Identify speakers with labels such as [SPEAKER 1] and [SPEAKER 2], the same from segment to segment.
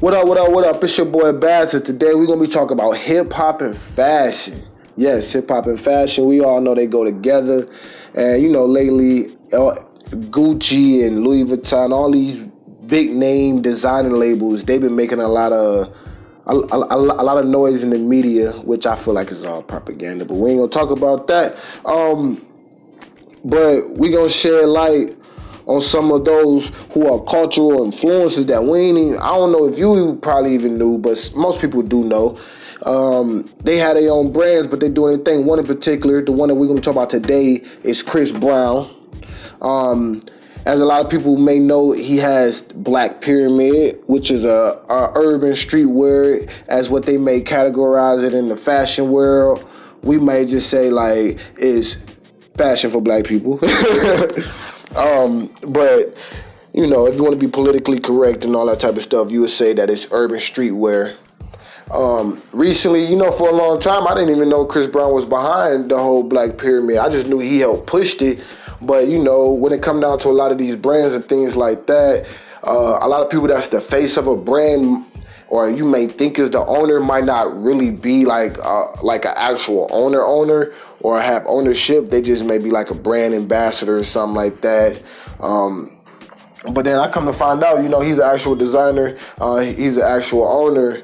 [SPEAKER 1] What up, what up, what up? It's your boy Bassett. Today we're going to be talking about hip hop and fashion. Yes, hip hop and fashion. We all know they go together. And, lately, Gucci and Louis Vuitton, all these big name designer labels, they've been making a lot of noise in the media, which I feel like is all propaganda. But we ain't going to talk about that. But we going to shed light on some of those who are cultural influences that we ain't even, I don't know if you probably even knew, but most people do know. They had their own brands, but they do their thing. One in particular, the one that we're going to talk about today, is Chris Brown. As a lot of people may know, he has Black Pyramid, which is a urban streetwear, as what they may categorize it in the fashion world. We might just say like it's fashion for black people. But if you want to be politically correct and all that type of stuff, you would say that it's urban streetwear. Recently, for a long time, I didn't even know Chris Brown was behind the whole Black Pyramid. I just knew he helped pushed it. But, when it come down to a lot of these brands and things like that, a lot of people that's the face of a brand, or you may think is the owner, might not really be like an actual owner or have ownership. They just may be like a brand ambassador or something like that. But then I come to find out, he's an actual designer. He's an actual owner.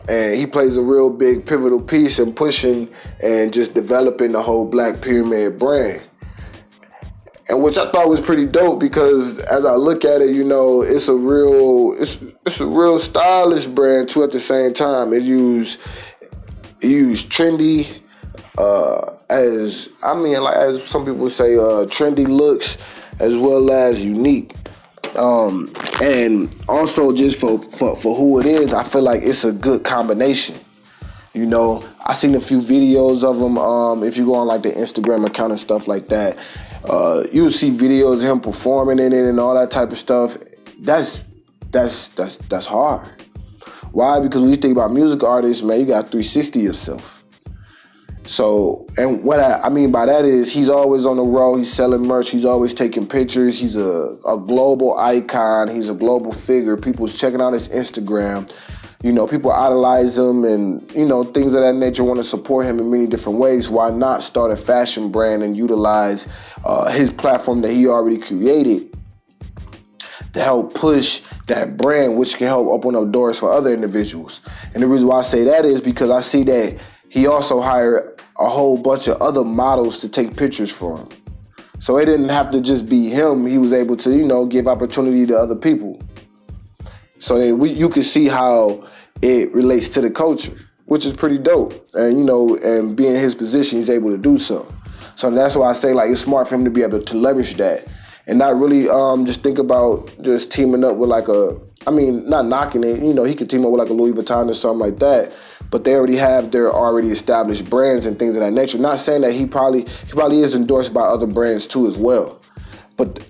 [SPEAKER 1] And he plays a real big pivotal piece in pushing and just developing the whole Black Pyramid brand. And which I thought was pretty dope, because as I look at it, it's a real stylish brand too. At the same time, it use trendy, as some people say, trendy looks as well as unique. And also just for who it is, I feel like it's a good combination. I seen a few videos of him. If you go on like the Instagram account and stuff like that, you'll see videos of him performing in it and all that type of stuff. That's hard. Why? Because when you think about music artists, man, you got 360 yourself. So, and what I mean by that is he's always on the road. He's selling merch. He's always taking pictures. He's a global icon. He's a global figure. People's checking out his Instagram. People idolize him and, things of that nature, want to support him in many different ways. Why not start a fashion brand and utilize his platform that he already created to help push that brand, which can help open up doors for other individuals. And the reason why I say that is because I see that he also hired a whole bunch of other models to take pictures for him. So it didn't have to just be him. He was able to, give opportunity to other people. So that you can see how it relates to the culture, which is pretty dope. And, and being in his position, he's able to do so. So that's why I say, like, it's smart for him to be able to leverage that and not really just think about just teaming up with not knocking it. He could team up with like a Louis Vuitton or something like that, but they already have their already established brands and things of that nature. Not saying that he probably is endorsed by other brands too as well. But,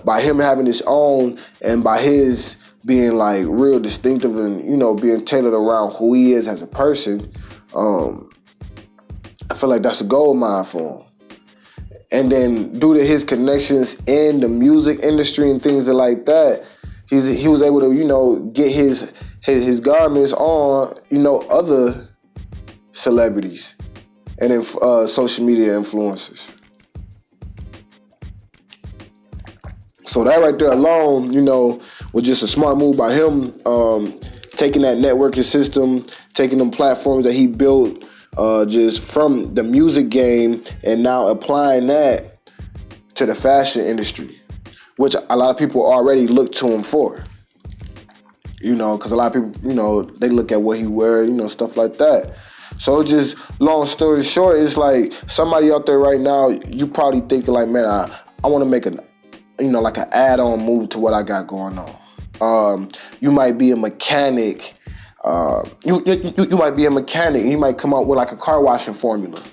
[SPEAKER 1] by him having his own and by his being like real distinctive and, being tailored around who he is as a person, I feel like that's a gold mine for him. And then due to his connections in the music industry and things like that, he was able to, get his garments on, other celebrities and then social media influencers. So that right there alone, was just a smart move by him, taking that networking system, taking them platforms that he built just from the music game and now applying that to the fashion industry, which a lot of people already look to him for. Because a lot of people, they look at what he wears, stuff like that. So just long story short, it's like somebody out there right now, you probably thinking like, man, I want to make an add-on move to what I got going on. You might be a mechanic. You might be a mechanic. You might come up with like a car washing formula.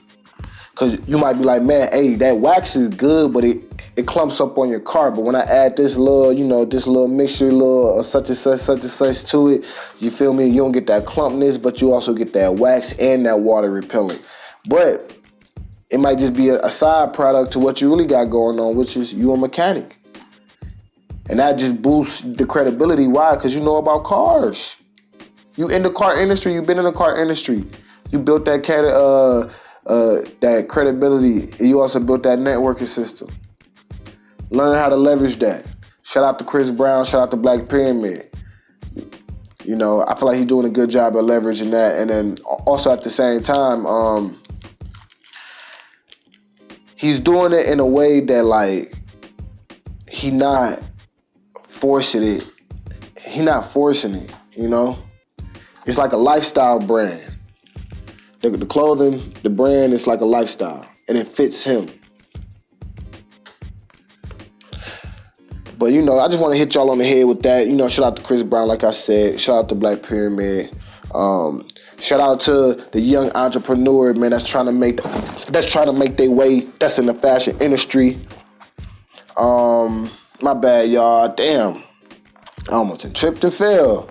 [SPEAKER 1] Because you might be like, man, hey, that wax is good, but it clumps up on your car. But when I add this little mixture, such and such to it, you feel me? You don't get that clumpness, but you also get that wax and that water repellent. But it might just be a side product to what you really got going on, which is you a mechanic. And that just boosts the credibility. Why? Because you know about cars. You in the car industry. You've been in the car industry. You built that that credibility. And you also built that networking system. Learn how to leverage that. Shout out to Chris Brown. Shout out to Black Pyramid. You know, I feel like he's doing a good job at leveraging that. And then also at the same time, he's doing it in a way that, like, he not forcing it. He not forcing it, you know? It's like a lifestyle brand. The clothing, the brand is like a lifestyle. And it fits him. But, you know, I just want to hit y'all on the head with that. You know, shout out to Chris Brown, like I said. Shout out to Black Pyramid. Shout out to the young entrepreneur, man, that's trying to make their way. That's in the fashion industry. My bad, y'all. Damn. I almost tripped and fell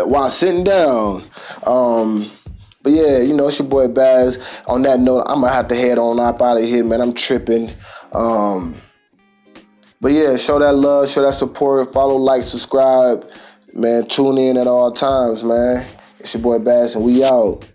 [SPEAKER 1] while sitting down. But yeah, you know, it's your boy Baz. On that note, I'm going to have to head on up out of here, man. I'm tripping. But yeah, show that love, show that support, follow, like, subscribe, man. Tune in at all times, man. It's your boy Bass, and we out.